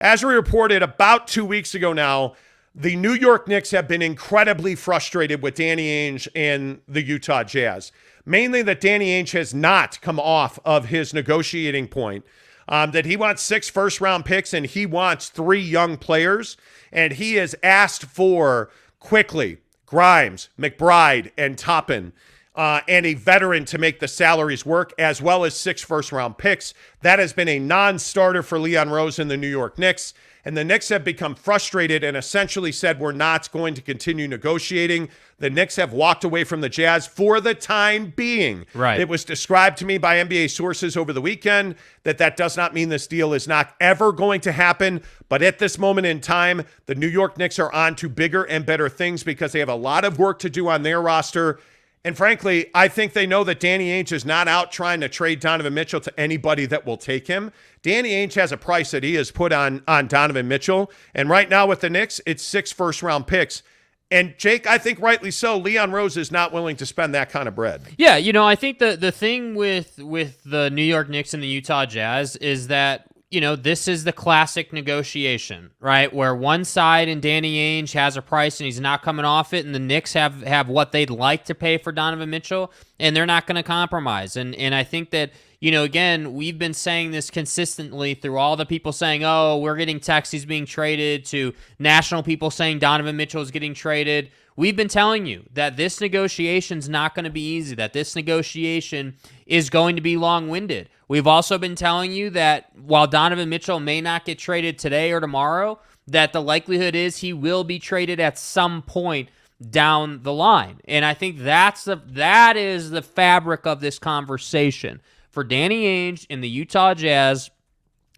As we reported about 2 weeks ago now, the New York Knicks have been incredibly frustrated with Danny Ainge and the Utah Jazz. Mainly that Danny Ainge has not come off of his negotiating point, that he wants 6 first-round picks and he wants 3 young players, and he has asked for quickly Grimes, McBride, and Topin, and a veteran to make the salaries work, as well as 6 first-round picks. That has been a non-starter for Leon Rose and the New York Knicks. And the Knicks have become frustrated and essentially said, we're not going to continue negotiating. The Knicks have walked away from the Jazz for the time being. Right. It was described to me by NBA sources over the weekend that does not mean this deal is not ever going to happen. But at this moment in time, the New York Knicks are on to bigger and better things because they have a lot of work to do on their roster. And frankly, I think they know that Danny Ainge is not out trying to trade Donovan Mitchell to anybody that will take him. Danny Ainge has a price that he has put on Donovan Mitchell. And right now with the Knicks, it's 6 first-round picks. And Jake, I think rightly so, Leon Rose is not willing to spend that kind of bread. Yeah, I think the thing with the New York Knicks and the Utah Jazz is that, this is the classic negotiation, right? Where one side and Danny Ainge has a price and he's not coming off it, and the Knicks have what they'd like to pay for Donovan Mitchell, and they're not going to compromise. And I think that, again, we've been saying this consistently through all the people saying, oh, we're getting texts, he's being traded, to national people saying Donovan Mitchell is getting traded. We've been telling you that this negotiation's not going to be easy, that this negotiation is going to be long-winded. We've also been telling you that while Donovan Mitchell may not get traded today or tomorrow, that the likelihood is he will be traded at some point down the line. And I think that is the fabric of this conversation. For Danny Ainge and the Utah Jazz,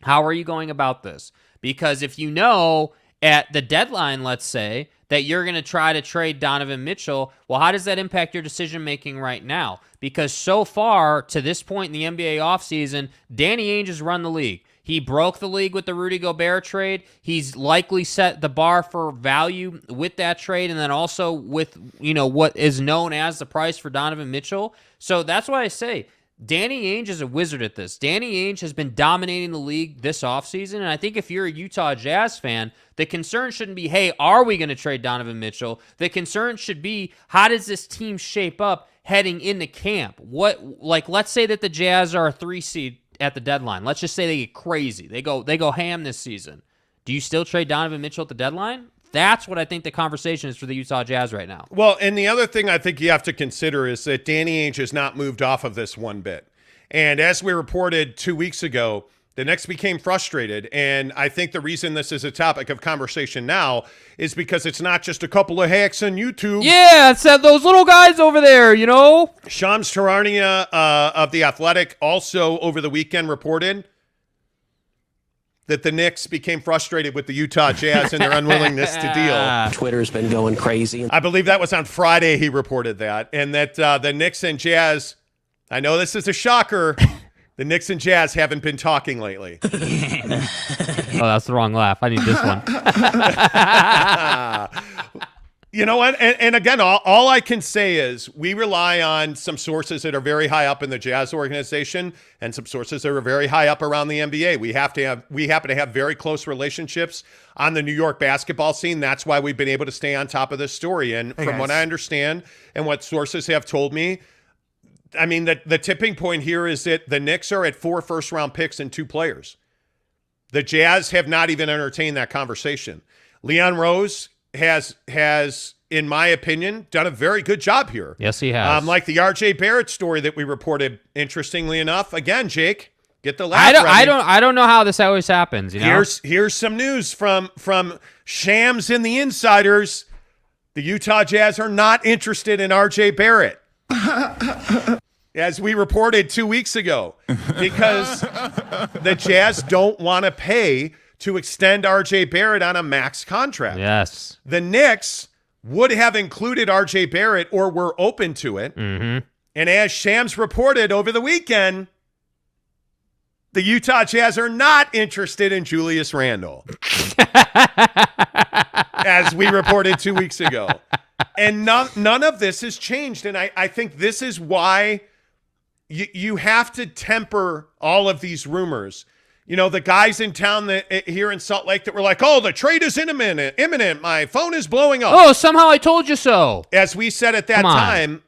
how are you going about this? Because if you know at the deadline, let's say, that you're going to try to trade Donovan Mitchell, well, how does that impact your decision-making right now? Because so far, to this point in the NBA offseason, Danny Ainge has run the league. He broke the league with the Rudy Gobert trade. He's likely set the bar for value with that trade, and then also with, what is known as the price for Donovan Mitchell. So that's why I say Danny Ainge is a wizard at this. Danny Ainge has been dominating the league this offseason, and I think if you're a Utah Jazz fan, the concern shouldn't be, hey, are we going to trade Donovan Mitchell? The concern should be, how does this team shape up heading into camp? Let's say that the Jazz are a 3 seed at the deadline. Let's just say they get crazy. They go ham this season. Do you still trade Donovan Mitchell at the deadline? That's what I think the conversation is for the Utah Jazz right now. Well, and the other thing I think you have to consider is that Danny Ainge has not moved off of this one bit. And as we reported 2 weeks ago, the Knicks became frustrated. And I think the reason this is a topic of conversation now is because it's not just a couple of hacks on YouTube. Yeah, it's those little guys over there, Shams Charania of The Athletic also over the weekend reported that the Knicks became frustrated with the Utah Jazz and their unwillingness to deal. Twitter's been going crazy. I believe that was on Friday he reported that. And that the Knicks and Jazz, I know this is a shocker, the Knicks and Jazz haven't been talking lately. Oh, that's the wrong laugh. I need this one. You know what? And again, all I can say is we rely on some sources that are very high up in the Jazz organization and some sources that are very high up around the NBA. We happen to have very close relationships on the New York basketball scene. That's why we've been able to stay on top of this story. And from what I understand and what sources have told me, I mean, the tipping point here is that the Knicks are at 4 first-round picks and 2 players. The Jazz have not even entertained that conversation. Leon Rose has, in my opinion, done a very good job here. Yes, he has. Like the RJ Barrett story that we reported, interestingly enough. Again, Jake, get the laugh ready. I don't know how this always happens. Here's some news from Shams and the insiders. The Utah Jazz are not interested in RJ Barrett. As we reported 2 weeks ago, because the Jazz don't want to pay to extend RJ Barrett on a max contract. Yes. The Knicks would have included RJ Barrett or were open to it. Mm-hmm. And as Shams reported over the weekend, the Utah Jazz are not interested in Julius Randle. As we reported 2 weeks ago. And none of this has changed. And I think this is why you have to temper all of these rumors. the guys in town here in Salt Lake that were like, oh, the trade is imminent. My phone is blowing up. Oh, somehow I told you so. As we said at that time,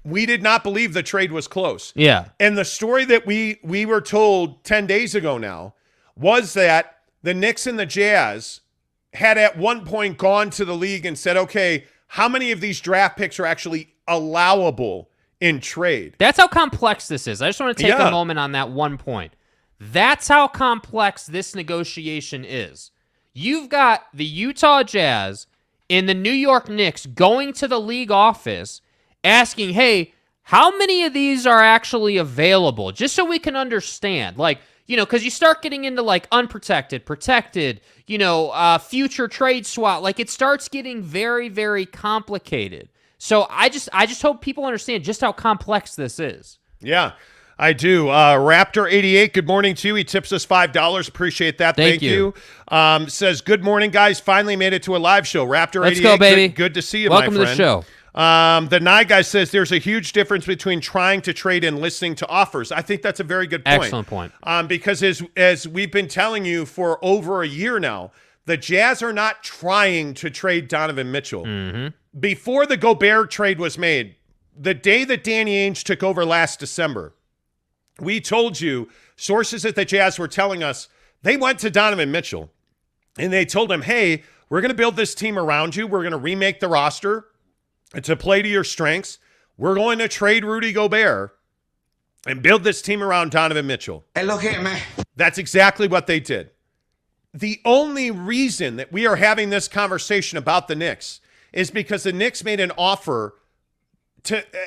we did not believe the trade was close. Yeah. And the story that we were told 10 days ago now was that the Knicks and the Jazz had at one point gone to the league and said, okay, how many of these draft picks are actually allowable in trade? That's how complex this is. I just want to take a moment on that one point. That's how complex this negotiation is. You've got the Utah Jazz and the New York Knicks going to the league office asking, hey, how many of these are actually available? Just so we can understand. Like, because you start getting into like unprotected, protected, future trade swap. Like it starts getting very, very complicated. So I just hope people understand just how complex this is. Yeah, I do. Raptor88, good morning to you. He tips us $5. Appreciate that. Thank you. Says, good morning, guys. Finally made it to a live show. Raptor88, let's go, baby. Good to see you, Welcome my friend. Welcome to the show. The Nye guy says there's a huge difference between trying to trade and listening to offers. I think that's a very good point. Excellent point. Because as we've been telling you for over a year now, the Jazz are not trying to trade Donovan Mitchell. Mm-hmm. Before the Gobert trade was made, the day that Danny Ainge took over last December, we told you, sources at the Jazz were telling us, they went to Donovan Mitchell and they told him, hey, we're going to build this team around you. We're going to remake the roster to play to your strengths. We're going to trade Rudy Gobert and build this team around Donovan Mitchell. Hey, look here, man. That's exactly what they did. The only reason that we are having this conversation about the Knicks is because the Knicks made an offer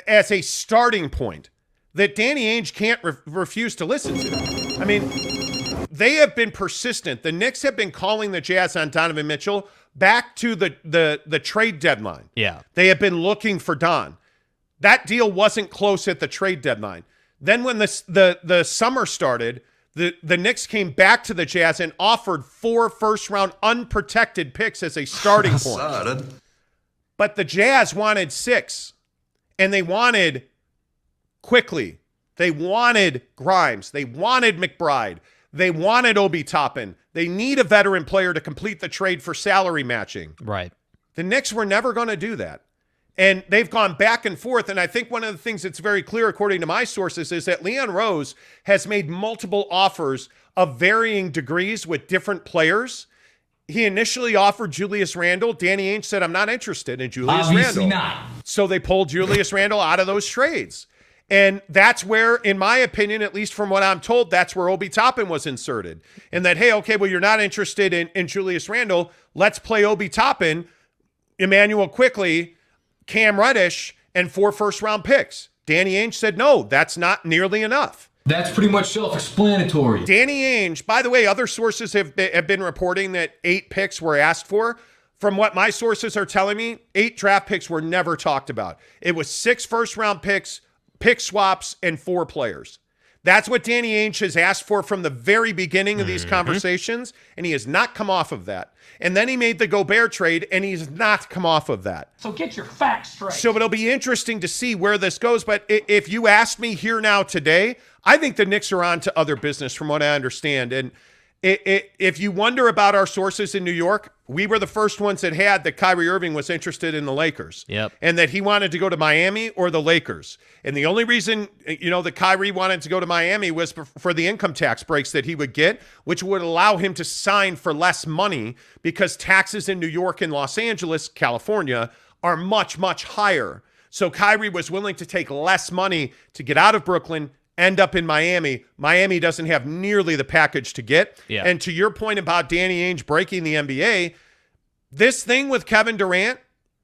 as a starting point that Danny Ainge can't refuse to listen to. I mean, they have been persistent. The Knicks have been calling the Jazz on Donovan Mitchell back to the trade deadline. Yeah. They have been looking for Don. That deal wasn't close at the trade deadline. Then when the summer started, the Knicks came back to the Jazz and offered 4 first-round unprotected picks as a starting point. But the Jazz wanted 6, and they wanted quickly. They wanted Grimes. They wanted McBride. They wanted Obi Toppin. They need a veteran player to complete the trade for salary matching. Right. The Knicks were never going to do that. And they've gone back and forth. And I think one of the things that's very clear, according to my sources, is that Leon Rose has made multiple offers of varying degrees with different players. He initially offered Julius Randle. Danny Ainge said, I'm not interested in Julius Obviously Randle. not. So they pulled Julius Randle out of those trades. And that's where, in my opinion, at least from what I'm told, that's where Obi Toppin was inserted. And that, hey, okay, well, you're not interested in Julius Randle. Let's play Obi Toppin, Emmanuel Quickley, Cam Reddish, and 4 first-round picks. Danny Ainge said, no, that's not nearly enough. That's pretty much self-explanatory. Danny Ainge, by the way, other sources have been reporting that 8 picks were asked for. From what my sources are telling me, 8 draft picks were never talked about. It was 6 first-round picks, pick swaps, and 4 players. That's what Danny Ainge has asked for from the very beginning of these conversations, and he has not come off of that. And then he made the Gobert trade, and he's not come off of that. So get your facts straight. So it'll be interesting to see where this goes. But if you asked me here now today, I think the Knicks are on to other business from what I understand. And if you wonder about our sources in New York, we were the first ones that had that Kyrie Irving was interested in the Lakers. Yep. And that he wanted to go to Miami or the Lakers. And the only reason, that Kyrie wanted to go to Miami was for the income tax breaks that he would get, which would allow him to sign for less money because taxes in New York and Los Angeles, California, are much, much higher. So Kyrie was willing to take less money to get out of Brooklyn, end up in Miami. Miami doesn't have nearly the package to get. Yeah. And to your point about Danny Ainge breaking the NBA, this thing with Kevin Durant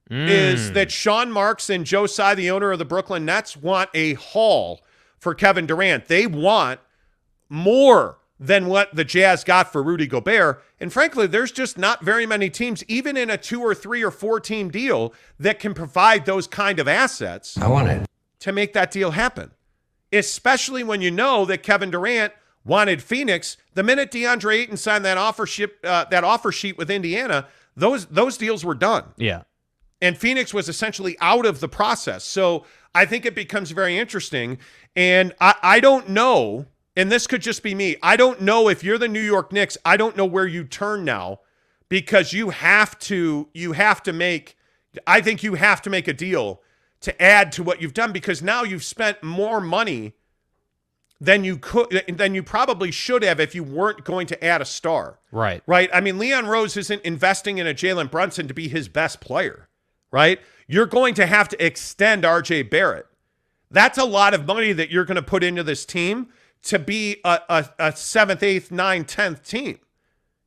is that Sean Marks and Joe Tsai, the owner of the Brooklyn Nets, want a haul for Kevin Durant. They want more than what the Jazz got for Rudy Gobert. And frankly, there's just not very many teams, even in a 2 or 3 or 4 team deal, that can provide those kind of assets I want it to make that deal happen. Especially when you know that Kevin Durant wanted Phoenix. The minute DeAndre Ayton signed that offer sheet with Indiana, those deals were done. Yeah. And Phoenix was essentially out of the process. So I think it becomes very interesting. And I don't know and this could just be me. I don't know if you're the New York Knicks. I don't know where you turn now, because you have to make. I think you have to make a deal to add to what you've done, because now you've spent more money than you probably should have if you weren't going to add a star. Right. Right. I mean, Leon Rose isn't investing in a Jalen Brunson to be his best player. Right. You're going to have to extend RJ Barrett. That's a lot of money that you're going to put into this team to be a 7th, 8th, 9th, 10th team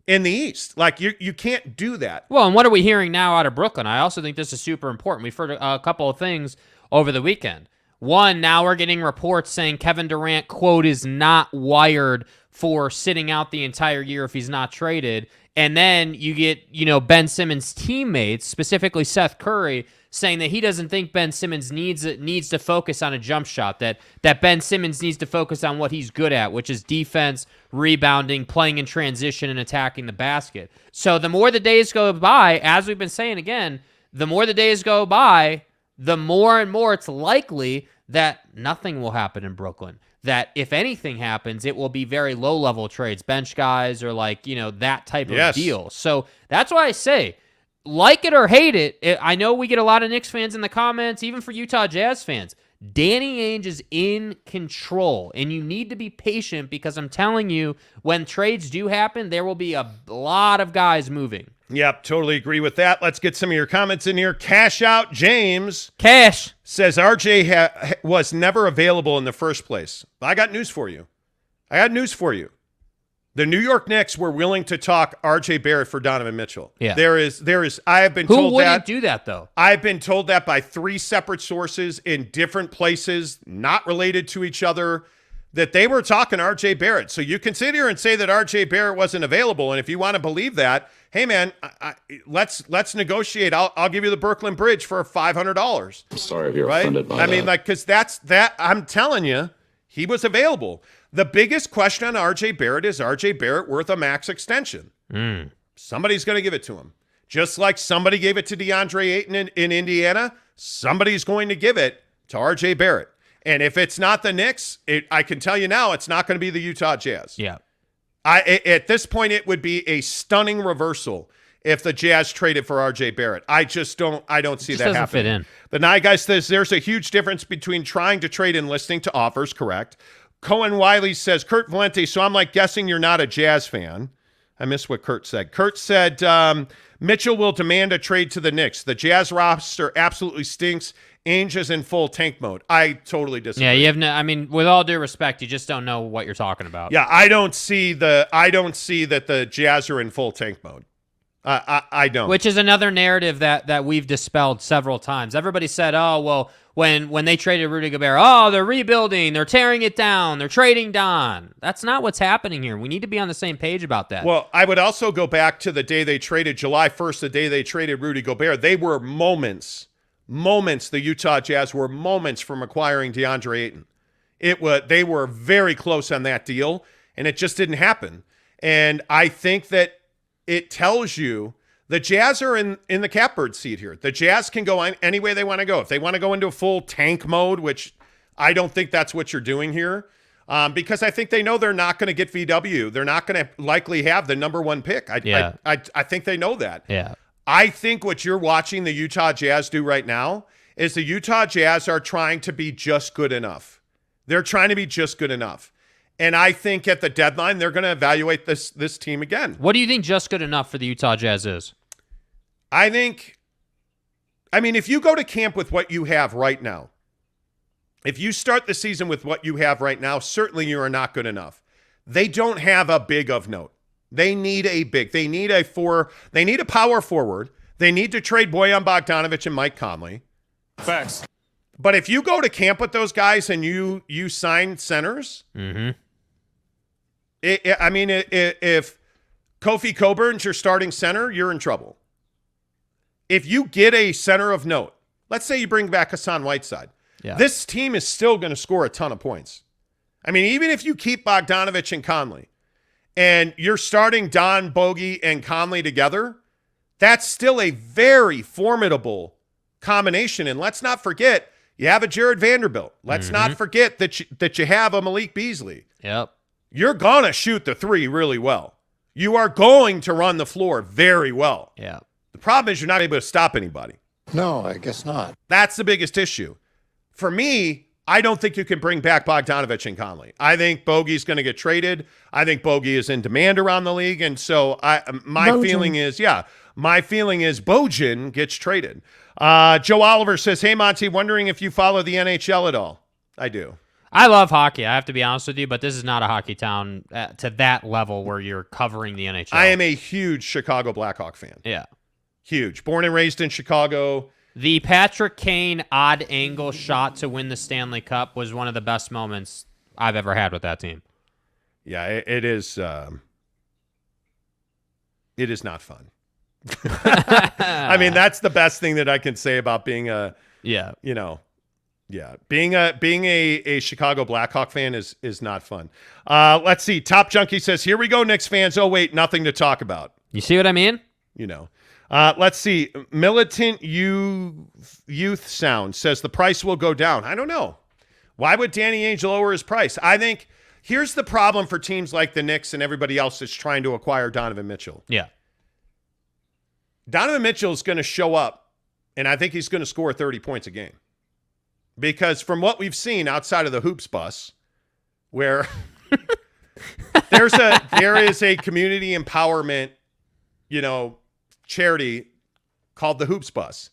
in the East. Like, you can't do that. Well, and what are we hearing now out of Brooklyn? I also think this is super important. We've heard a couple of things over the weekend. One, now we're getting reports saying Kevin Durant, quote, is not wired for sitting out the entire year if he's not traded. And then you get, Ben Simmons' teammates, specifically Seth Curry, saying that he doesn't think Ben Simmons needs to focus on a jump shot, that Ben Simmons needs to focus on what he's good at, which is defense, rebounding, playing in transition, and attacking the basket. So the more the days go by, as we've been saying again, the more the days go by, the more and more it's likely that nothing will happen in Brooklyn. That if anything happens, it will be very low-level trades, bench guys, or that type of deal. So that's why I say, like it or hate it, I know we get a lot of Knicks fans in the comments, even for Utah Jazz fans. Danny Ainge is in control, and you need to be patient, because I'm telling you, when trades do happen, there will be a lot of guys moving. Yep, totally agree with that. Let's get some of your comments in here. Cash Out James says RJ was never available in the first place. I got news for you. The New York Knicks were willing to talk RJ Barrett for Donovan Mitchell. Yeah. There is. I have been told that. Who wouldn't do that, though? I've been told that by 3 separate sources in different places, not related to each other, that they were talking RJ Barrett. So you can sit here and say that RJ Barrett wasn't available, and if you want to believe that, hey man, let's negotiate. I'll give you the Brooklyn Bridge for $500. I'm sorry if you're offended by that. I mean, because that's. I'm telling you, he was available. The biggest question on RJ Barrett is RJ Barrett worth a max extension? Somebody's going to give it to him. Just like somebody gave it to DeAndre Ayton in Indiana, somebody's going to give it to RJ Barrett. And if it's not the Knicks, I can tell you now, it's not going to be the Utah Jazz. Yeah. At this point, it would be a stunning reversal if the Jazz traded for RJ Barrett. I don't see that happening. Fit in. The Night Guy says there's a huge difference between trying to trade and listening to offers. Correct. Cohen Wiley says, Kurt Valente, so I'm guessing you're not a Jazz fan. I missed what Kurt said. Kurt said, Mitchell will demand a trade to the Knicks. The Jazz roster absolutely stinks. Ainge is in full tank mode. I totally disagree. Yeah, you have no. With all due respect, you just don't know what you're talking about. Yeah, I don't see that the Jazz are in full tank mode. I don't. Which is another narrative that we've dispelled several times. Everybody said, oh, well, when they traded Rudy Gobert, oh, they're rebuilding, they're tearing it down, they're trading Don. That's not what's happening here. We need to be on the same page about that. Well, I would also go back to the day they traded, July 1st, the day they traded Rudy Gobert. They were moments, the Utah Jazz were moments from acquiring DeAndre Ayton. They were very close on that deal, and it just didn't happen. And I think that it tells you the Jazz are in the catbird seat here. The Jazz can go any way they want to go. If they want to go into a full tank mode, which I don't think that's what you're doing here, because I think they know they're not going to get VW. They're not going to likely have the number 1 pick. I think they know that. Yeah. I think what you're watching the Utah Jazz do right now is the Utah Jazz are trying to be just good enough. They're trying to be just good enough. And I think at the deadline, they're going to evaluate this team again. What do you think just good enough for the Utah Jazz is? I mean, if you go to camp with what you have right now, if you start the season with what you have right now, certainly you are not good enough. They don't have a big of note. They need a big. They need a power forward. They need to trade Bojan Bogdanovic and Mike Conley. Facts. But if you go to camp with those guys and you sign centers, if Kofi Coburn's your starting center, you're in trouble. If you get a center of note, let's say you bring back Hassan Whiteside, this team is still going to score a ton of points. I mean, even if you keep Bogdanovic and Conley and you're starting Don, Bogey, and Conley together, that's still a very formidable combination. And let's not forget, you have a Jared Vanderbilt. Let's not forget that you have a Malik Beasley. Yep. you're going to shoot the three really well. You are going to run the floor very well. Yeah. The problem is you're not able to stop anybody. No, I guess not. That's the biggest issue. For me, I don't think you can bring back Bogdanovich and Conley. I think Bogey's going to get traded. I think Bogey is in demand around the league. And so my feeling is Bojan gets traded. Joe Oliver says, hey, Monty, wondering if you follow the NHL at all. I do. I love hockey. I have to be honest with you, but this is not a hockey town to that level where you're covering the NHL. I am a huge Chicago Blackhawk fan. Yeah. Huge. Born and raised in Chicago. The Patrick Kane odd angle shot to win the Stanley Cup was one of the best moments I've ever had with that team. Yeah, it is. It is not fun. I mean, that's the best thing that I can say about being being a Chicago Blackhawk fan is not fun. Let's see. Top Junkie says, here we go, Knicks fans. Oh, wait, nothing to talk about. You see what I mean? Let's see. Militant Youth Sound says the price will go down. I don't know. Why would Danny Ainge lower his price? I think here's the problem for teams like the Knicks and everybody else that's trying to acquire Donovan Mitchell. Yeah. Donovan Mitchell is going to show up, and I think he's going to score 30 points a game. Because from what we've seen outside of the hoops bus, where there is a community empowerment, charity called the Hoops Bus.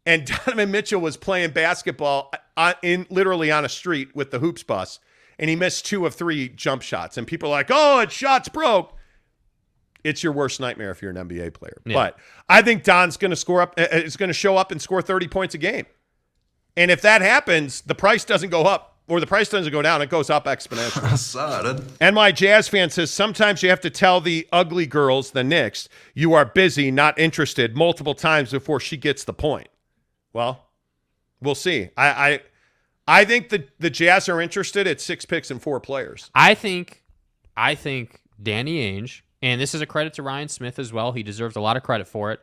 And Donovan Mitchell was playing basketball literally on a street with the Hoops Bus, and he missed 2 of 3 jump shots. And people are like, oh, it's shots broke. It's your worst nightmare if you're an NBA player. Yeah. But I think Don's going to show up and score 30 points a game. And if that happens, the price doesn't go up or the price doesn't go down. It goes up exponentially. And my Jazz fan says, sometimes you have to tell the ugly girls, the Knicks, you are busy, not interested, multiple times before she gets the point. Well, we'll see. I think the Jazz are interested at 6 picks and 4 players. I think Danny Ainge, and this is a credit to Ryan Smith as well. He deserves a lot of credit for it.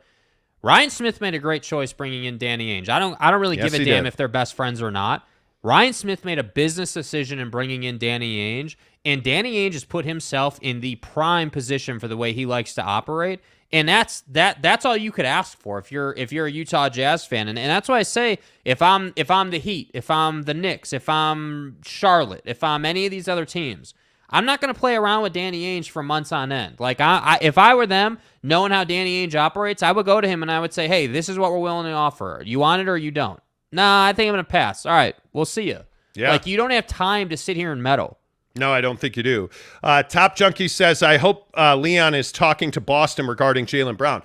Ryan Smith made a great choice bringing in Danny Ainge. I don't really give a damn if they're best friends or not. Ryan Smith made a business decision in bringing in Danny Ainge, and Danny Ainge has put himself in the prime position for the way he likes to operate, and that's all you could ask for if you're a Utah Jazz fan. And that's why I say if I'm the Heat, if I'm the Knicks, if I'm Charlotte, if I'm any of these other teams, I'm not going to play around with Danny Ainge for months on end. Like, if I were them, knowing how Danny Ainge operates, I would go to him and I would say, hey, this is what we're willing to offer. You want it or you don't? Nah, I think I'm going to pass. All right, we'll see you. Yeah. Like, you don't have time to sit here and meddle. No, I don't think you do. Top Junkie says, I hope Leon is talking to Boston regarding Jaylen Brown.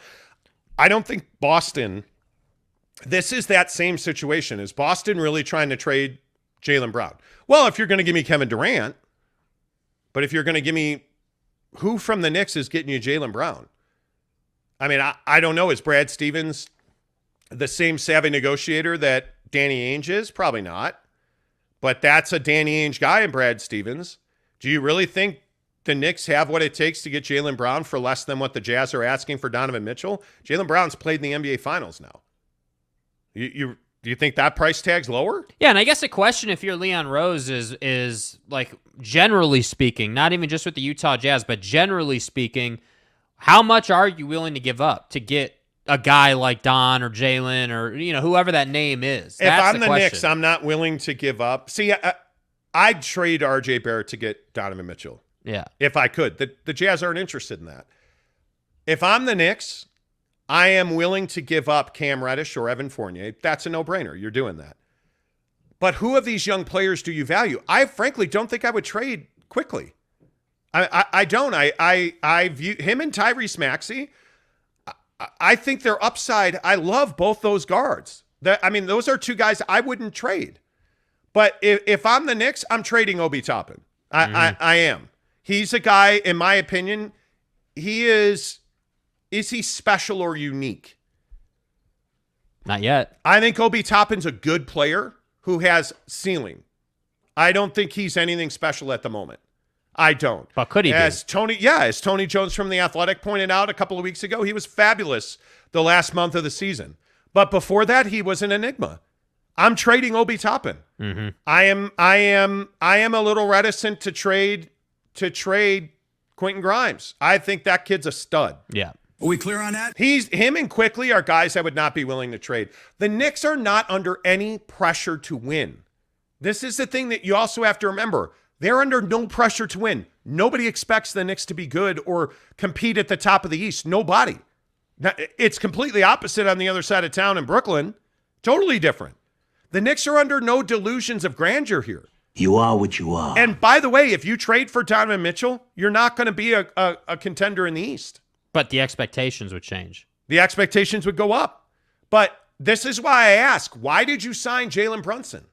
I don't think Boston, this is that same situation. Is Boston really trying to trade Jaylen Brown? Well, if you're going to give me Kevin Durant, but if you're going to give me who from the Knicks is getting you Jaylen Brown? I mean, I don't know. Is Brad Stevens the same savvy negotiator that Danny Ainge is? Probably not. But that's a Danny Ainge guy in Brad Stevens. Do you really think the Knicks have what it takes to get Jaylen Brown for less than what the Jazz are asking for Donovan Mitchell? Jaylen Brown's played in the NBA Finals now. Do you think that price tag's lower? Yeah, and I guess the question if you're Leon Rose is like, generally speaking, not even just with the Utah Jazz, but generally speaking, how much are you willing to give up to get a guy like Don or Jalen or whoever that name is? If I'm the Knicks, I'm not willing to give up. See, I'd trade RJ Barrett to get Donovan Mitchell. Yeah. If I could. The Jazz aren't interested in that. If I'm the Knicks, I am willing to give up Cam Reddish or Evan Fournier. That's a no-brainer. You're doing that. But who of these young players do you value? I frankly don't think I would trade quickly. I don't. I view him and Tyrese Maxey. I think their upside. I love both those guards. Those are 2 guys I wouldn't trade. But if I'm the Knicks, I'm trading Obi Toppin. I am. He's a guy, in my opinion, he is he special or unique? Not yet. I think Obi Toppin's a good player who has ceiling. I don't think he's anything special at the moment. I don't. But could he as Tony Jones from The Athletic pointed out a couple of weeks ago, he was fabulous the last month of the season. But before that, he was an enigma. I'm trading Obi Toppin. Mm-hmm. I am a little reticent to trade to trade Quentin Grimes. I think that kid's a stud. Yeah. Are we clear on that? Him and Quickly are guys I would not be willing to trade. The Knicks are not under any pressure to win. This is the thing that you also have to remember. They're under no pressure to win. Nobody expects the Knicks to be good or compete at the top of the East. Nobody. Now, it's completely opposite on the other side of town in Brooklyn. Totally different. The Knicks are under no delusions of grandeur here. You are what you are. And by the way, if you trade for Donovan Mitchell, you're not going to be a contender in the East. But the expectations would change. The expectations would go up. But this is why I ask, why did you sign Jalen Brunson?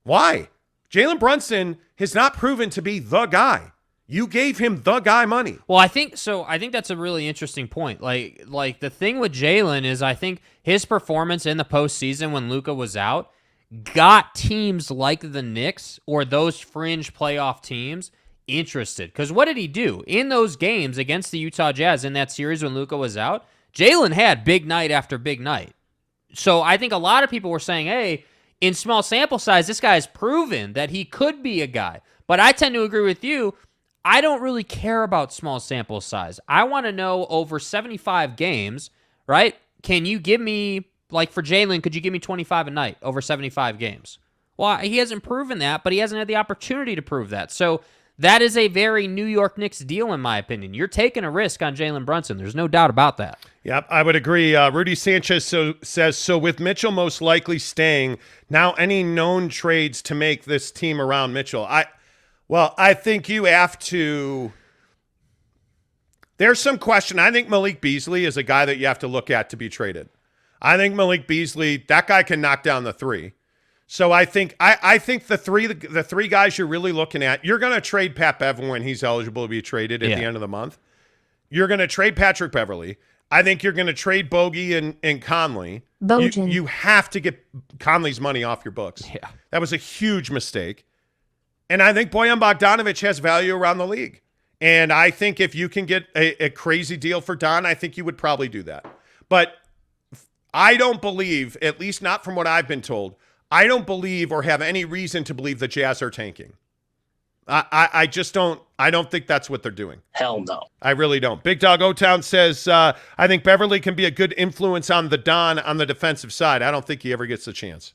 Why? Jalen Brunson has not proven to be the guy. You gave him the guy money. Well, I think that's a really interesting point. Like the thing with Jalen is I think his performance in the postseason when Luka was out got teams like the Knicks or those fringe playoff teams interested. Because what did he do? In those games against the Utah Jazz in that series when Luka was out, Jalen had big night after big night. So I think a lot of people were saying, hey, in small sample size, this guy's proven that he could be a guy. But I tend to agree with you. I don't really care about small sample size. I want to know over 75 games, right? Can you give me, like for Jalen, could you give me 25 a night over 75 games? Well, he hasn't proven that, but he hasn't had the opportunity to prove that. So that is a very New York Knicks deal, in my opinion. You're taking a risk on Jalen Brunson. There's no doubt about that. Yep, I would agree. Rudy Sanchez says, with Mitchell most likely staying, now any known trades to make this team around Mitchell? I think you have to – there's some question. I think Malik Beasley is a guy that you have to look at to be traded. I think Malik Beasley, that guy can knock down the three. So I think the three guys you're really looking at, you're going to trade Pat Bev when he's eligible to be traded at the end of the month. You're going to trade Patrick Beverley. I think you're going to trade Bogey and Conley. You have to get Conley's money off your books. Yeah. That was a huge mistake. And I think Bojan Bogdanovic has value around the league. And I think if you can get a crazy deal for Don, I think you would probably do that. But I don't believe, at least not from what I've been told, I don't believe or have any reason to believe the Jazz are tanking. I just don't. I don't think that's what they're doing. Hell no. I really don't. Big Dog O-Town says, I think Beverly can be a good influence on the Don on the defensive side. I don't think he ever gets the chance.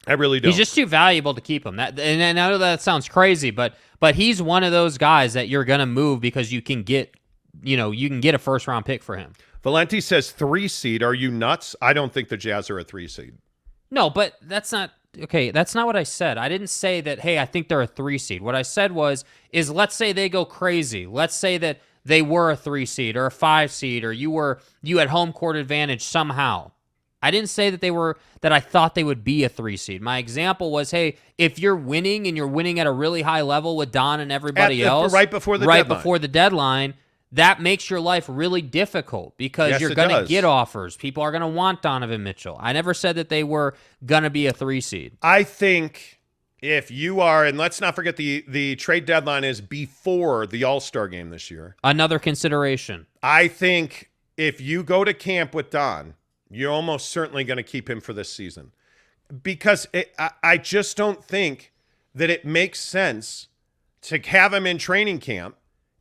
I really don't. He's just too valuable to keep him. And I know that sounds crazy, but he's one of those guys that you're going to move because you can get a first-round pick for him. Valenti says 3 seed. Are you nuts? I don't think the Jazz are a 3 seed. No, but that's not okay. That's not what I said. I didn't say that, hey, I think they're a 3 seed. What I said is let's say they go crazy. Let's say that they were a 3 seed or a 5 seed or you had home court advantage somehow. I didn't say that I thought they would be a 3 seed. My example was, hey, if you're winning and you're winning at a really high level with Don and everybody else right before the deadline, that makes your life really difficult because you're going to get offers. People are going to want Donovan Mitchell. I never said that they were going to be a 3 seed. I think if you are, and let's not forget the trade deadline is before the All-Star game this year. Another consideration. I think if you go to camp with Don, you're almost certainly going to keep him for this season. Because I just don't think that it makes sense to have him in training camp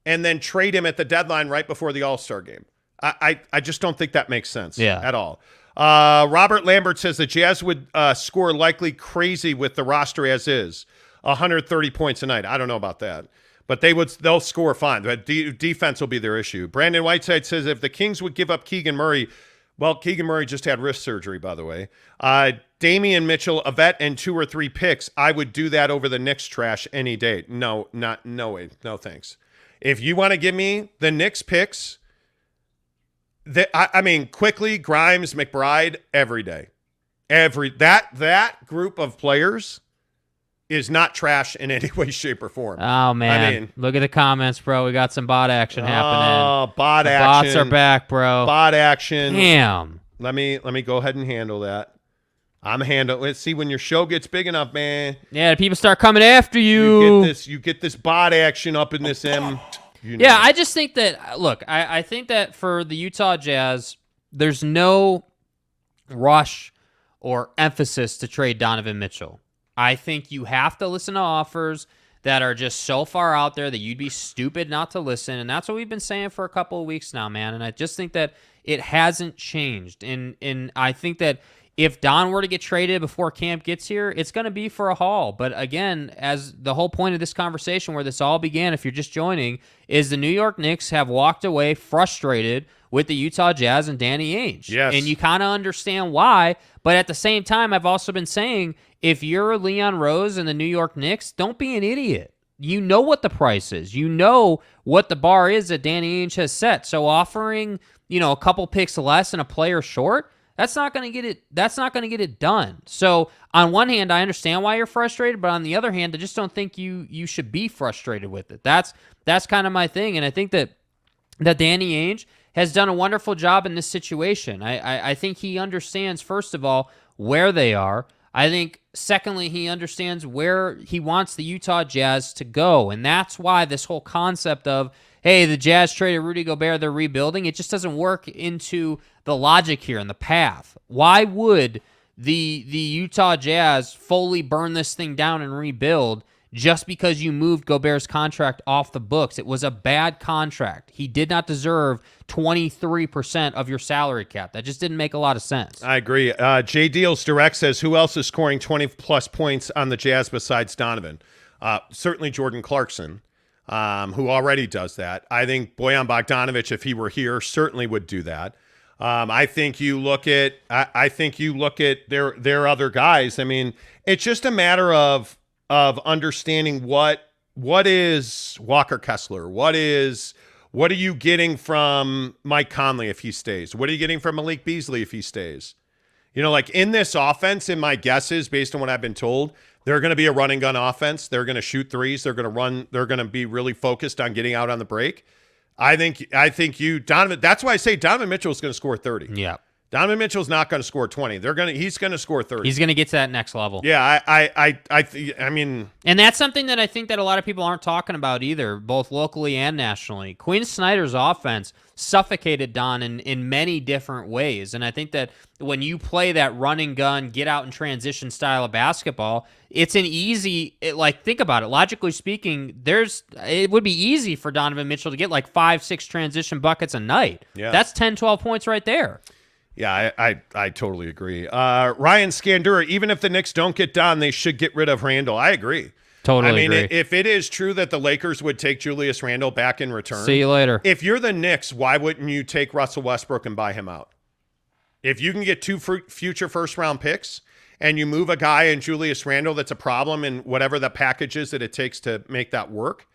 and then trade him at the deadline right before the All-Star game. I just don't think that makes sense at all. Robert Lambert says the Jazz would score likely crazy with the roster as is, 130 points a night. I don't know about that, but they'll score fine. But defense will be their issue. Brandon Whiteside says if the Kings would give up Keegan Murray, well, Keegan Murray just had wrist surgery, by the way. Damian Mitchell, a vet, and 2 or 3 picks, I would do that over the Knicks trash any day. No way. No thanks. If you want to give me the Knicks picks, quickly, Grimes, McBride, every day. That group of players is not trash in any way, shape, or form. Oh, man. Look at the comments, bro. We got some bot action happening. Oh, bot action. Bots are back, bro. Bot action. Damn. Let me go ahead and handle that. Let's see, when your show gets big enough, man. Yeah, people start coming after you. You get this bot action up in this M. Yeah, I just think that, look, I think that for the Utah Jazz, there's no rush or emphasis to trade Donovan Mitchell. I think you have to listen to offers. that are just so far out there that you'd be stupid not to listen. And that's what we've been saying for a couple of weeks now, man. And I just think that it hasn't changed. And I think that if Don were to get traded before camp gets here, it's going to be for a haul. But again, as the whole point of this conversation where this all began, if you're just joining, is the New York Knicks have walked away frustrated with the Utah Jazz and Danny Ainge. Yes. And you kind of understand why. But at the same time, I've also been saying, if you're Leon Rose and the New York Knicks, don't be an idiot. You know what the price is. You know what the bar is that Danny Ainge has set. So offering, a couple picks less and a player short, that's not going to get it. That's not going to get it done. So on one hand, I understand why you're frustrated, but on the other hand, I just don't think you should be frustrated with it. That's kind of my thing, and I think that Danny Ainge has done a wonderful job in this situation. I think he understands, first of all, where they are. I think, secondly, he understands where he wants the Utah Jazz to go, and that's why this whole concept of, hey, the Jazz traded Rudy Gobert, they're rebuilding, it just doesn't work into the logic here and the path. Why would the Utah Jazz fully burn this thing down and rebuild just because you moved Gobert's contract off the books? It was a bad contract. He did not deserve 23% of your salary cap. That just didn't make a lot of sense. I agree. J Deals Direct says, who else is scoring 20-plus points on the Jazz besides Donovan? Certainly Jordan Clarkson, who already does that. I think Bojan Bogdanovic, if he were here, certainly would do that. I think you look at their other guys. I mean, it's just a matter of understanding what is Walker Kessler, what are you getting from Mike Conley if he stays? What are you getting from Malik Beasley if he stays? Like in this offense, in my guesses, based on what I've been told, they're going to be a run and gun offense. They're going to shoot threes. They're going to run. They're going to be really focused on getting out on the break. I think Donovan. That's why I say Donovan Mitchell is going to score 30. Yeah. Donovan Mitchell's not going to score 20. He's going to score 30. He's going to get to that next level. Yeah, I mean, and that's something that I think that a lot of people aren't talking about either, both locally and nationally. Quinn Snyder's offense suffocated Don in many different ways, and I think that when you play that run and gun, get out and transition style of basketball, it's an easy. Think about it. Logically speaking, it would be easy for Donovan Mitchell to get like 5-6 transition buckets a night. Yeah. That's 10-12 points right there. Yeah, I totally agree. Ryan Scandura, even if the Knicks don't get Don, they should get rid of Randle. I agree. Totally agree. agree. If it is true that the Lakers would take Julius Randle back in return. See you later. If you're the Knicks, why wouldn't you take Russell Westbrook and buy him out? If you can get 2 future first-round picks and you move a guy in Julius Randle that's a problem in whatever the package is that it takes to make that work,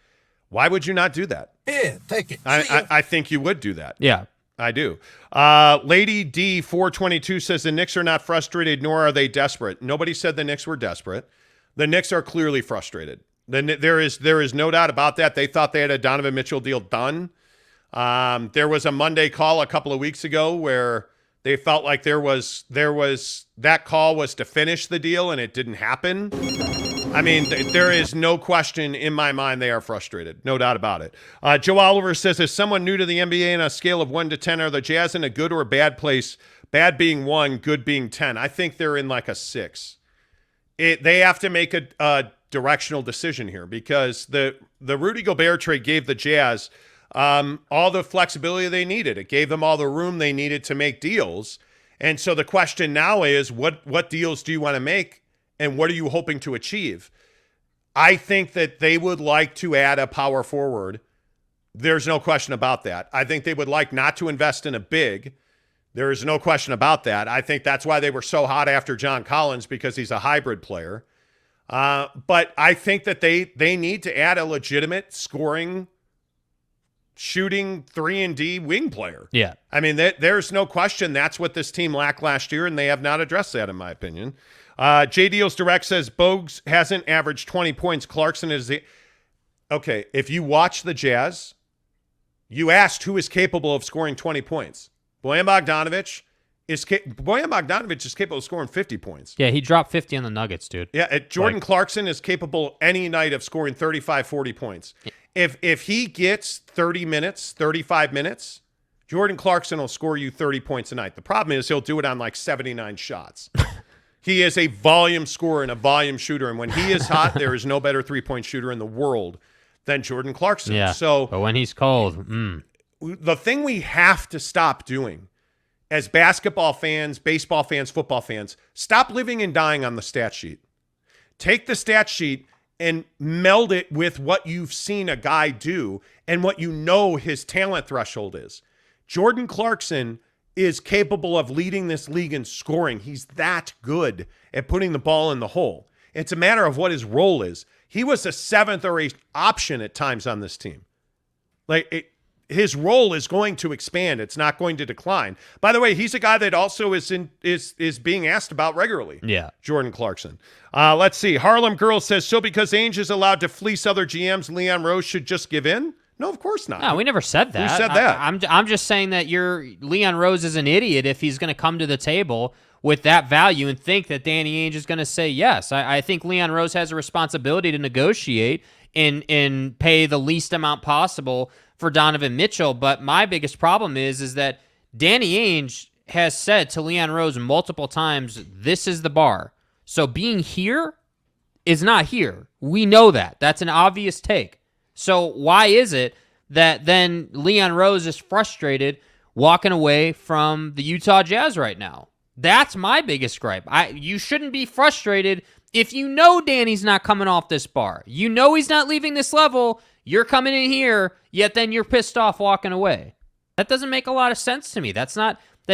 why would you not do that? Yeah, take it. I think you would do that. Yeah. I do. Lady D422 says the Knicks are not frustrated, nor are they desperate. Nobody said the Knicks were desperate. The Knicks are clearly frustrated. There is no doubt about that. They thought they had a Donovan Mitchell deal done. There was a Monday call a couple of weeks ago where they felt like there was that call was to finish the deal, and it didn't happen. I mean, there is no question in my mind they are frustrated. No doubt about it. Joe Oliver says, as someone new to the NBA on a scale of 1 to 10, are the Jazz in a good or a bad place? Bad being 1, good being 10. I think they're in like a 6. They have to make a directional decision here because the Rudy Gobert trade gave the Jazz all the flexibility they needed. It gave them all the room they needed to make deals. And so the question now is, what deals do you want to make? And what are you hoping to achieve? I think that they would like to add a power forward. There's no question about that. I think they would like not to invest in a big. There is no question about that. I think that's why they were so hot after John Collins, because he's a hybrid player. But I think that they need to add a legitimate scoring, shooting 3-and-D wing player. Yeah. I mean, there's no question that's what this team lacked last year, and they have not addressed that, in my opinion. J Deals Direct says Bogues hasn't averaged 20 points. Clarkson is okay. If you watch the Jazz, you asked who is capable of scoring 20 points. Bojan Bogdanovic is capable of scoring 50 points. Yeah, he dropped 50 on the Nuggets, dude. Yeah, Jordan Clarkson is capable any night of scoring 35, 40 points. If he gets 30 minutes, 35 minutes, Jordan Clarkson will score you 30 points a night. The problem is he'll do it on like 79 shots. He is a volume scorer and a volume shooter. And when he is hot, there is no better three-point shooter in the world than Jordan Clarkson. Yeah, so but when he's cold, the thing we have to stop doing as basketball fans, baseball fans, football fans, stop living and dying on the stat sheet. Take the stat sheet and meld it with what you've seen a guy do and what you know his talent threshold is. Jordan Clarkson is capable of leading this league in scoring. He's that good at putting the ball in the hole. It's a matter of what his role is. He was a seventh or eighth option at times on this team. His role is going to expand. It's not going to decline. By the way, he's a guy that also is being asked about regularly. Yeah. Jordan Clarkson. Let's see. Harlem Girl says, so because Ainge is allowed to fleece other GMs, Leon Rose should just give in? No, of course not. No, we never said that. Who said that? I'm just saying that Leon Rose is an idiot if he's going to come to the table with that value and think that Danny Ainge is going to say yes. I think Leon Rose has a responsibility to negotiate and pay the least amount possible for Donovan Mitchell. But my biggest problem is that Danny Ainge has said to Leon Rose multiple times, this is the bar. So being here is not here. We know that. That's an obvious take. So why is it that then Leon Rose is frustrated walking away from the Utah Jazz right now? That's my biggest gripe. You shouldn't be frustrated if you know Danny's not coming off this bar. You know he's not leaving this level. You're coming in here, yet then you're pissed off walking away. That doesn't make a lot of sense to me. That's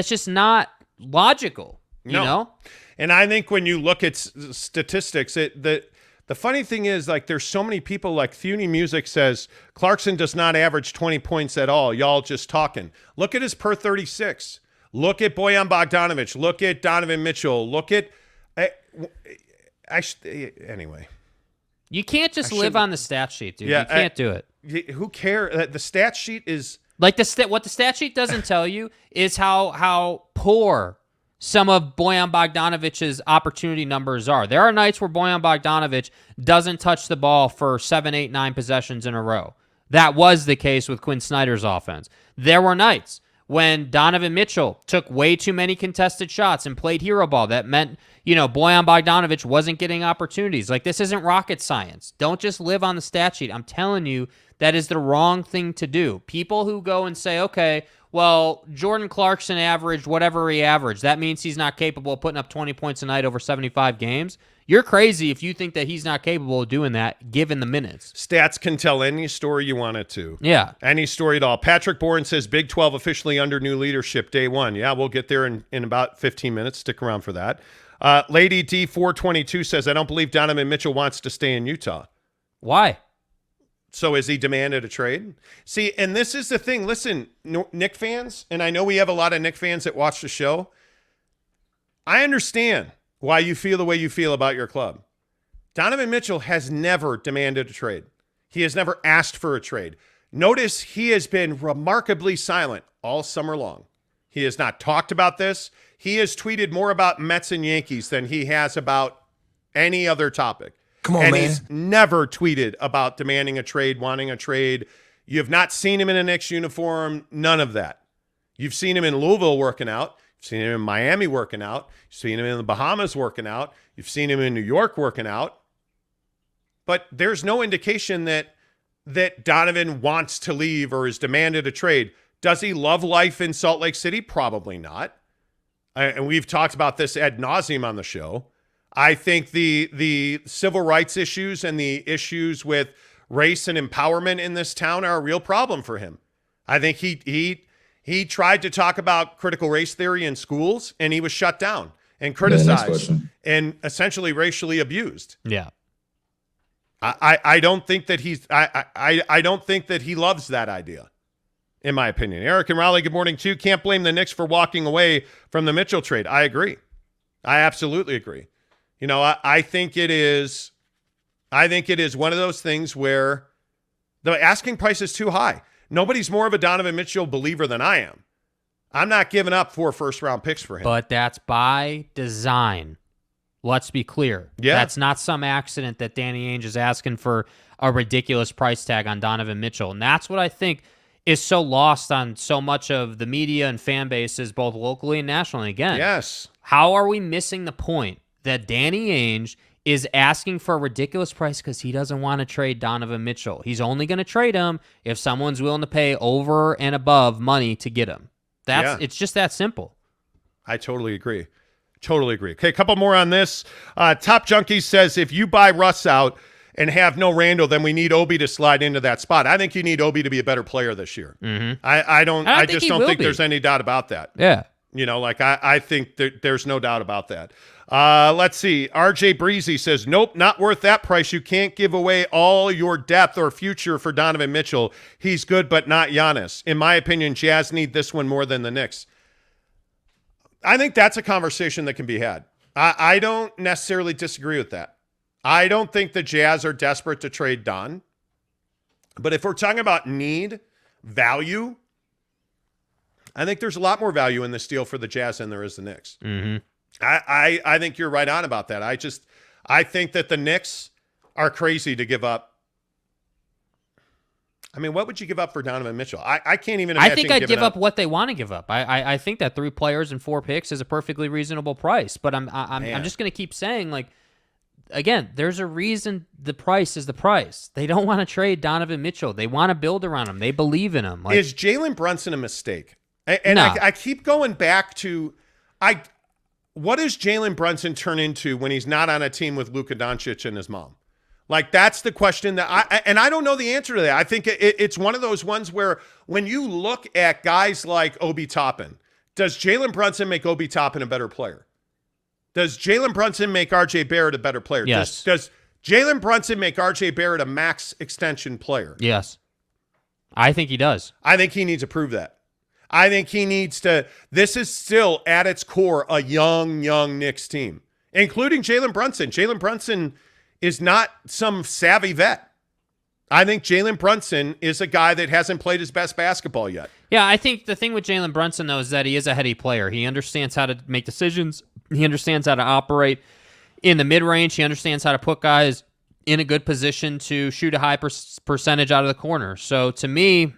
just not logical, you know? And I think when you look at statistics, the funny thing is, like, there's so many people, like Thune Music says, Clarkson does not average 20 points at all. Y'all just talking. Look at his per 36. Look at Bojan Bogdanovic. Look at Donovan Mitchell. Look at anyway. You can't just live on the stat sheet, dude. Yeah, you can't do it. Who cares? The stat sheet is like what the stat sheet doesn't tell you is how poor some of Bojan Bogdanovic's opportunity numbers are. There are nights where Bojan Bogdanovic doesn't touch the ball for 7, 8, 9 possessions in a row. That was the case with Quinn Snyder's offense. There were nights when Donovan Mitchell took way too many contested shots and played hero ball. That meant, Bojan Bogdanovic wasn't getting opportunities. Like, this isn't rocket science. Don't just live on the stat sheet. I'm telling you, that is the wrong thing to do. People who go and say, okay, well, Jordan Clarkson averaged whatever he averaged. That means he's not capable of putting up 20 points a night over 75 games. You're crazy if you think that he's not capable of doing that given the minutes. Stats can tell any story you want it to. Yeah. Any story at all. Patrick Bourne says Big 12 officially under new leadership day one. Yeah, we'll get there in about 15 minutes. Stick around for that. Lady D422 says, I don't believe Donovan Mitchell wants to stay in Utah. Why? So has he demanded a trade? See, and this is the thing. Listen, Knick fans, and I know we have a lot of Knick fans that watch the show. I understand why you feel the way you feel about your club. Donovan Mitchell has never demanded a trade. He has never asked for a trade. Notice he has been remarkably silent all summer long. He has not talked about this. He has tweeted more about Mets and Yankees than he has about any other topic. Come on, and man. He's never tweeted about demanding a trade, wanting a trade. You have not seen him in a Knicks uniform, none of that. You've seen him in Louisville working out. You've seen him in Miami working out. You've seen him in the Bahamas working out. You've seen him in New York working out. But there's no indication that Donovan wants to leave or has demanded a trade. Does he love life in Salt Lake City? Probably not. And we've talked about this ad nauseum on the show. I think the civil rights issues and the issues with race and empowerment in this town are a real problem for him. I think he tried to talk about critical race theory in schools, and he was shut down and criticized and essentially racially abused. Yeah. I don't think that I don't think that he loves that idea, in my opinion. Eric and Raleigh, good morning too. Can't blame the Knicks for walking away from the Mitchell trade. I agree. I absolutely agree. I think it is one of those things where the asking price is too high. Nobody's more of a Donovan Mitchell believer than I am. I'm not giving up 4 first-round picks for him. But that's by design. Let's be clear. Yeah. That's not some accident that Danny Ainge is asking for a ridiculous price tag on Donovan Mitchell. And that's what I think is so lost on so much of the media and fan bases, both locally and nationally. Again, yes. How are we missing the point that Danny Ainge is asking for a ridiculous price because he doesn't want to trade Donovan Mitchell. He's only going to trade him if someone's willing to pay over and above money to get him. It's just that simple. I totally agree. Totally agree. Okay, a couple more on this. Top Junkie says, if you buy Russ out and have no Randle, then we need Obi to slide into that spot. I think you need Obi to be a better player this year. Mm-hmm. I just don't think there's any doubt about that. Yeah. I think there's no doubt about that. Let's see. RJ Breezy says, nope, not worth that price. You can't give away all your depth or future for Donovan Mitchell. He's good, but not Giannis. In my opinion, Jazz need this one more than the Knicks. I think that's a conversation that can be had. I don't necessarily disagree with that. I don't think the Jazz are desperate to trade Don. But if we're talking about need, value, I think there's a lot more value in this deal for the Jazz than there is the Knicks. Mm-hmm. I think you're right on about that. I think that the Knicks are crazy to give up. I mean, what would you give up for Donovan Mitchell? I can't even imagine. I think I'd give up what they want to give up. I think that 3 players and 4 picks is a perfectly reasonable price. But I'm just going to keep saying, like, again, there's a reason the price is the price. They don't want to trade Donovan Mitchell. They want to build around him. They believe in him. Is Jalen Brunson a mistake? And No. I keep going back to what does Jalen Brunson turn into when he's not on a team with Luka Doncic and his mom? Like, that's the question that I don't know the answer to that. I think it's one of those ones where when you look at guys like Obi Toppin, does Jalen Brunson make Obi Toppin a better player? Does Jalen Brunson make RJ Barrett a better player? Yes. Does Jalen Brunson make RJ Barrett a max extension player? Yes. I think he does. I think he needs to prove that. I think he needs to. This is still at its core a young Knicks team, including Jalen Brunson. Jalen Brunson is not some savvy vet. I think Jalen Brunson is a guy that hasn't played his best basketball yet. Yeah, I think the thing with Jalen Brunson, though, is that he is a heady player. He understands how to make decisions. He understands how to operate in the mid-range. He understands how to put guys in a good position to shoot a high percentage out of the corner. So to me,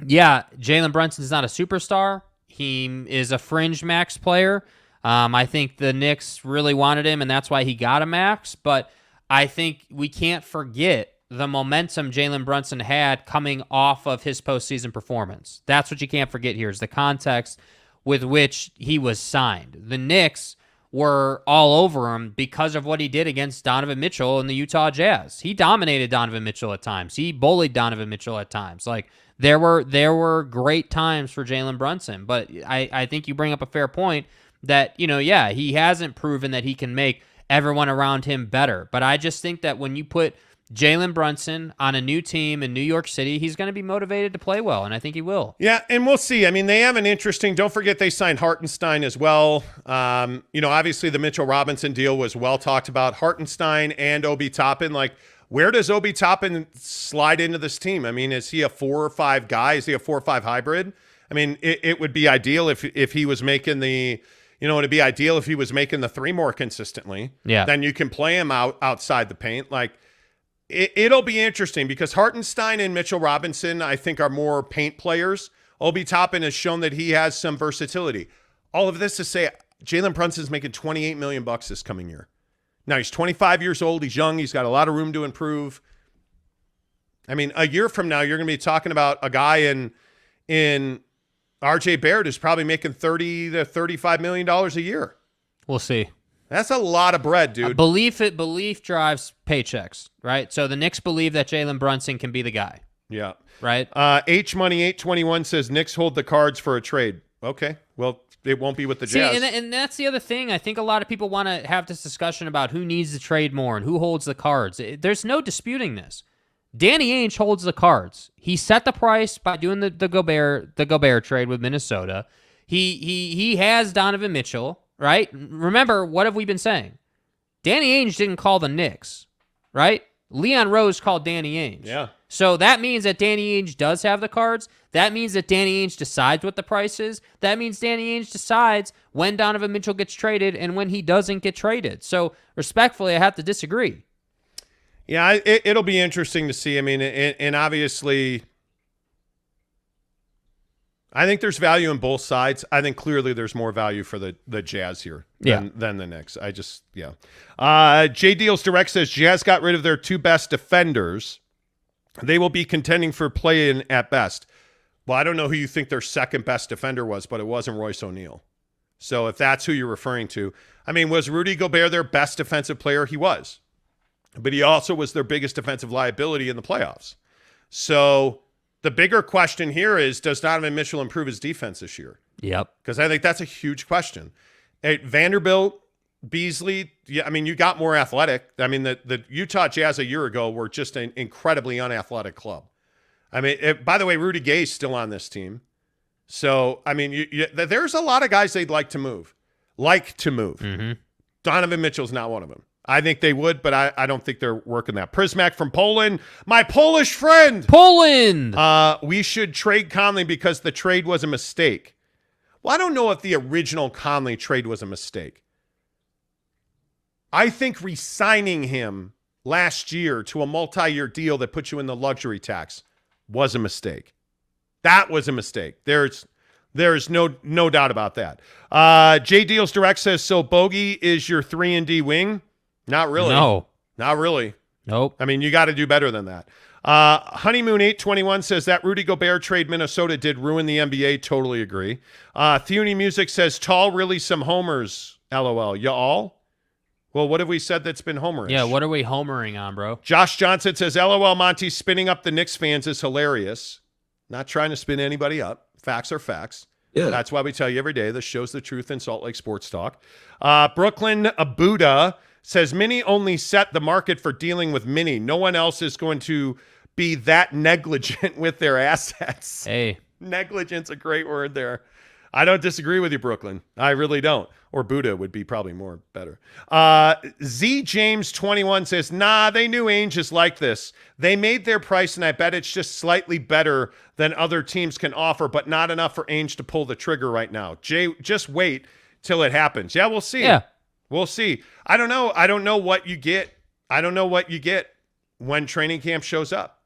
yeah, Jalen Brunson is not a superstar. He is a fringe max player. I think the Knicks really wanted him, and that's why he got a max. But I think we can't forget the momentum Jalen Brunson had coming off of his postseason performance. That's what you can't forget here is the context with which he was signed. The Knicks were all over him because of what he did against Donovan Mitchell and the Utah Jazz. He dominated Donovan Mitchell at times. He bullied Donovan Mitchell at times. Like, there were great times for Jalen Brunson. But I think you bring up a fair point that, he hasn't proven that he can make everyone around him better. But I just think that when you put Jalen Brunson on a new team in New York City, he's going to be motivated to play well, and I think he will. Yeah, and we'll see. I mean, they have an interesting, don't forget they signed Hartenstein as well. Obviously the Mitchell Robinson deal was well talked about. Hartenstein and Obi Toppin, like, where does Obi Toppin slide into this team? I mean, is he a 4 or 5 guy? Is he a 4 or 5 hybrid? I mean, it would be ideal if he was making the, it'd be ideal if he was making the 3 more consistently. Yeah. Then you can play him outside the paint. Like, it'll be interesting because Hartenstein and Mitchell Robinson, I think, are more paint players. Obi Toppin has shown that he has some versatility. All of this to say, Jalen Brunson's making $28 million this coming year. Now, he's 25 years old. He's young. He's got a lot of room to improve. I mean, a year from now, you're going to be talking about a guy in RJ Barrett who's probably making $30 to $35 million a year. We'll see. That's a lot of bread, dude. Belief drives paychecks, right? So the Knicks believe that Jalen Brunson can be the guy. Yeah. Right? H Money 821 says Knicks hold the cards for a trade. Okay. Well, it won't be with the Jazz. And that's the other thing. I think a lot of people want to have this discussion about who needs to trade more and who holds the cards. There's no disputing this. Danny Ainge holds the cards. He set the price by doing the Gobert trade with Minnesota. He has Donovan Mitchell, right? Remember, what have we been saying? Danny Ainge didn't call the Knicks, right? Leon Rose called Danny Ainge. Yeah. So that means that Danny Ainge does have the cards. That means that Danny Ainge decides what the price is. That means Danny Ainge decides when Donovan Mitchell gets traded and when he doesn't get traded. So respectfully, I have to disagree. Yeah, it'll be interesting to see. I mean, and obviously, I think there's value in both sides. I think clearly there's more value for the Jazz here than the Knicks. J Deals Direct says Jazz got rid of their 2 best defenders. They will be contending for play-in at best. Well, I don't know who you think their second best defender was, but it wasn't Royce O'Neal. So if that's who you're referring to, I mean, was Rudy Gobert their best defensive player? He was. But he also was their biggest defensive liability in the playoffs. So the bigger question here is, does Donovan Mitchell improve his defense this year? Yep. Because I think that's a huge question. At Vanderbilt, Beasley, I mean, you got more athletic. I mean, the Utah Jazz a year ago were just an incredibly unathletic club. I mean, by the way, Rudy Gay's still on this team. So, I mean, there's a lot of guys they'd like to move. Mm-hmm. Donovan Mitchell's not one of them. I think they would, but I don't think they're working that. Prismac from Poland, my Polish friend. Poland! We should trade Conley because the trade was a mistake. Well, I don't know if the original Conley trade was a mistake. I think re-signing him last year to a multi-year deal that puts you in the luxury tax was a mistake. That was a mistake. There's no doubt about that. J Deals Direct says, so Bogey is your 3-and-D wing? Not really. No. Not really. Nope. I mean, you got to do better than that. Honeymoon 821 says that Rudy Gobert trade Minnesota did ruin the NBA. Totally agree. Theony Music says, tall, really some homers. LOL. Y'all? Well, what have we said that's been homerish? Yeah, what are we homering on, bro? Josh Johnson says, LOL, Monty spinning up the Knicks fans is hilarious. Not trying to spin anybody up. Facts are facts. Yeah. That's why we tell you every day. This shows the truth in Salt Lake Sports Talk. Brooklyn Abuda says, Minnie only set the market for dealing with Minnie. No one else is going to be that negligent with their assets. Hey. Negligent's a great word there. I don't disagree with you, Brooklyn. I really don't. Or Buddha would be probably more better. Z James 21 says, nah, they knew Ainge is like this. They made their price, and I bet it's just slightly better than other teams can offer, but not enough for Ainge to pull the trigger right now. Jay, just wait till it happens. Yeah, we'll see. Yeah. We'll see. I don't know. I don't know what you get. I don't know what you get when training camp shows up.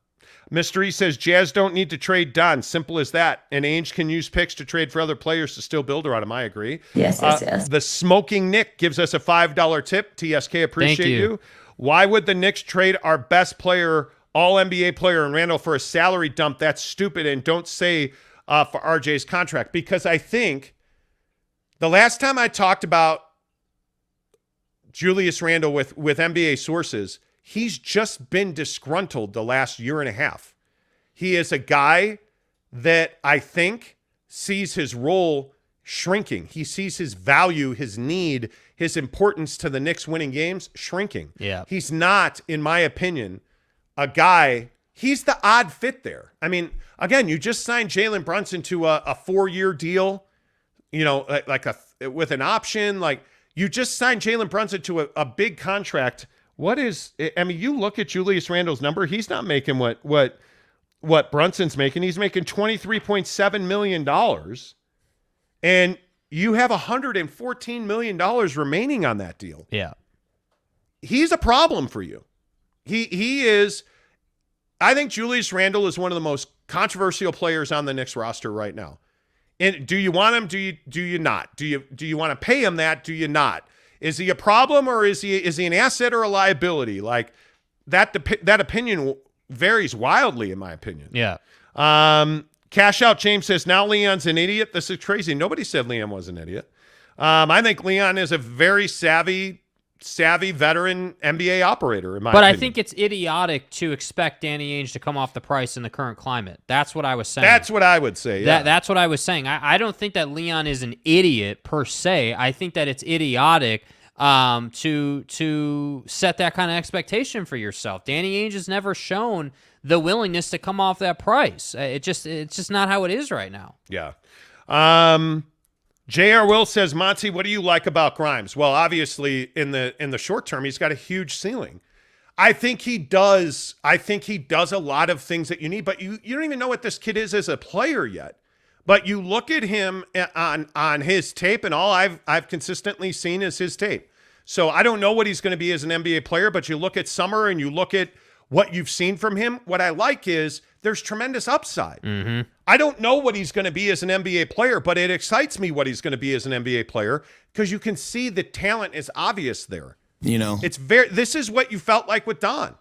Mystery says, Jazz don't need to trade Don. Simple as that. And Ainge can use picks to trade for other players to still build around him. I agree. Yes. The Smoking Nick gives us a $5 tip. TSK, appreciate you. Why would the Knicks trade our best player, all-NBA player in Randle for a salary dump? That's stupid. And don't say for RJ's contract. Because I think the last time I talked about Julius Randle with NBA sources, he's just been disgruntled the last year and a half. He is a guy that I think sees his role shrinking. He sees his value, his need, his importance to the Knicks winning games shrinking. Yeah. He's not, in my opinion, a guy. He's the odd fit there. I mean, again, you just signed Jalen Brunson to a 4-year deal, you know, with an option. Like, you just signed Jalen Brunson to a big contract. You look at Julius Randle's number, he's not making what Brunson's making. He's making $23.7 million. And you have $114 million remaining on that deal. Yeah. He's a problem for you. He is, I think Julius Randle is one of the most controversial players on the Knicks roster right now. And do you want him? Do you not? Do you want to pay him that? Do you not? Is he a problem, or is he an asset or a liability? Like that opinion varies wildly, in my opinion. Yeah. Cash Out James says, now Leon's an idiot. This is crazy. Nobody said Leon was an idiot. I think Leon is a very savvy veteran NBA operator, in my opinion. But I think it's idiotic to expect Danny Ainge to come off the price in the current climate. That's what I was saying. That's what I would say, yeah. That's what I was saying. I don't think that Leon is an idiot per se. I think that it's idiotic to set that kind of expectation for yourself. Danny Ainge has never shown the willingness to come off that price. It's just not how it is right now. Yeah. J.R. Will says, Monty, what do you like about Grimes? Well, obviously, in the short term, he's got a huge ceiling. I think he does a lot of things that you need, but you don't even know what this kid is as a player yet. But you look at him on his tape, and all I've consistently seen is his tape. So I don't know what he's going to be as an NBA player, but you look at summer and you look at what you've seen from him. What I like is there's tremendous upside. Mm-hmm. I don't know what he's going to be as an NBA player, but it excites me what he's going to be as an NBA player because you can see the talent is obvious there. This is what you felt like with Don.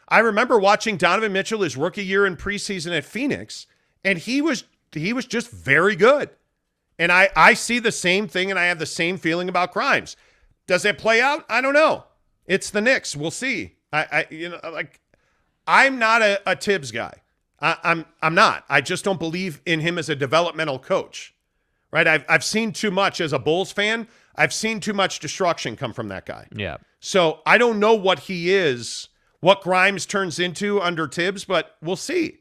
I remember watching Donovan Mitchell his rookie year in preseason at Phoenix, and he was just very good. And I see the same thing, and I have the same feeling about Grimes. Does it play out? I don't know. It's the Knicks. We'll see. I'm not a Tibbs guy. I'm not. I just don't believe in him as a developmental coach, right? I've seen too much as a Bulls fan. I've seen too much destruction come from that guy. Yeah. So I don't know what he is, what Grimes turns into under Tibbs, but we'll see.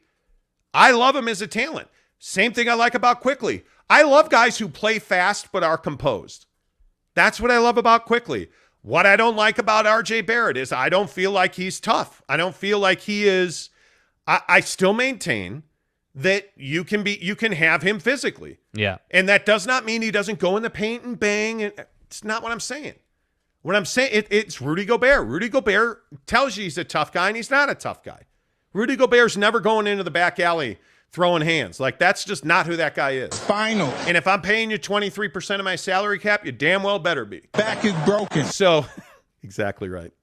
I love him as a talent. Same thing I like about Quickly. I love guys who play fast but are composed. That's what I love about Quickly. What I don't like about RJ Barrett is I don't feel like he's tough. I don't feel like he is. I still maintain that you can have him physically. Yeah. And that does not mean he doesn't go in the paint and bang. It's not what I'm saying. What I'm saying, it's Rudy Gobert. Rudy Gobert tells you he's a tough guy, and he's not a tough guy. Rudy Gobert's never going into the back alley throwing hands. Like, that's just not who that guy is. Final. And if I'm paying you 23% of my salary cap, you damn well better be. Back is broken. So, exactly right.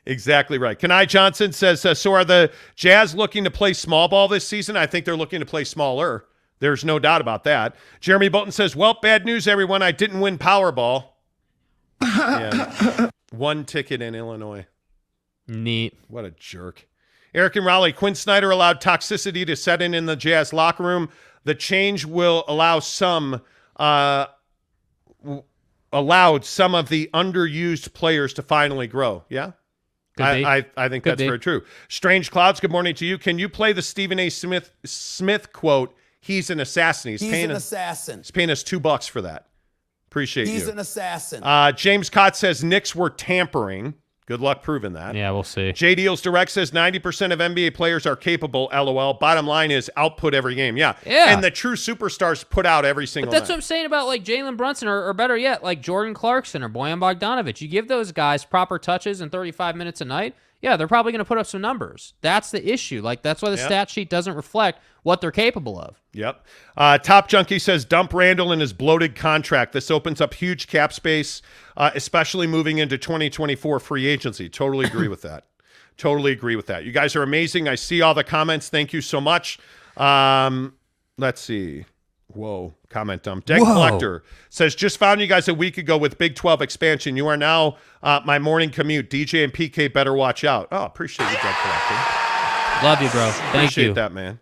Exactly right. Kenai Johnson says, so are the Jazz looking to play small ball this season? I think they're looking to play smaller. There's no doubt about that. Jeremy Bolton says, well, bad news, everyone. I didn't win Powerball. Yeah. One ticket in Illinois. Neat. What a jerk. Eric and Raleigh, Quinn Snyder allowed toxicity to set in the Jazz locker room. The change will allow some allowed some of the underused players to finally grow. Yeah? I think that's very true. Strange Clouds, good morning to you. Can you play the Stephen A. Smith quote, he's an assassin? He's an assassin. He's paying us $2 for that. Appreciate you. He's an assassin. James Cott says Knicks were tampering. Good luck proving that. Yeah, we'll see. J Deals Direct says 90% of NBA players are capable, LOL. Bottom line is output every game. Yeah. And the true superstars put out every single But that's night. what I'm saying about like Jalen Brunson or better yet, like Jordan Clarkson or Bojan Bogdanovic. You give those guys proper touches in 35 minutes a night, yeah, they're probably going to put up some numbers. That's the issue. Like, that's why the stat sheet doesn't reflect what they're capable of. Yep. Top Junkie says dump Randle in his bloated contract. This opens up huge cap space, especially moving into 2024 free agency. Totally agree with that. Totally agree with that. You guys are amazing. I see all the comments. Thank you so much. Let's see. Whoa. Comment dump. Dead Collector says, just found you guys a week ago with Big 12 expansion. You are now my morning commute. DJ and PK better watch out. Oh, appreciate you, Dead Collector. Love you, bro. Thank you. Appreciate that, man.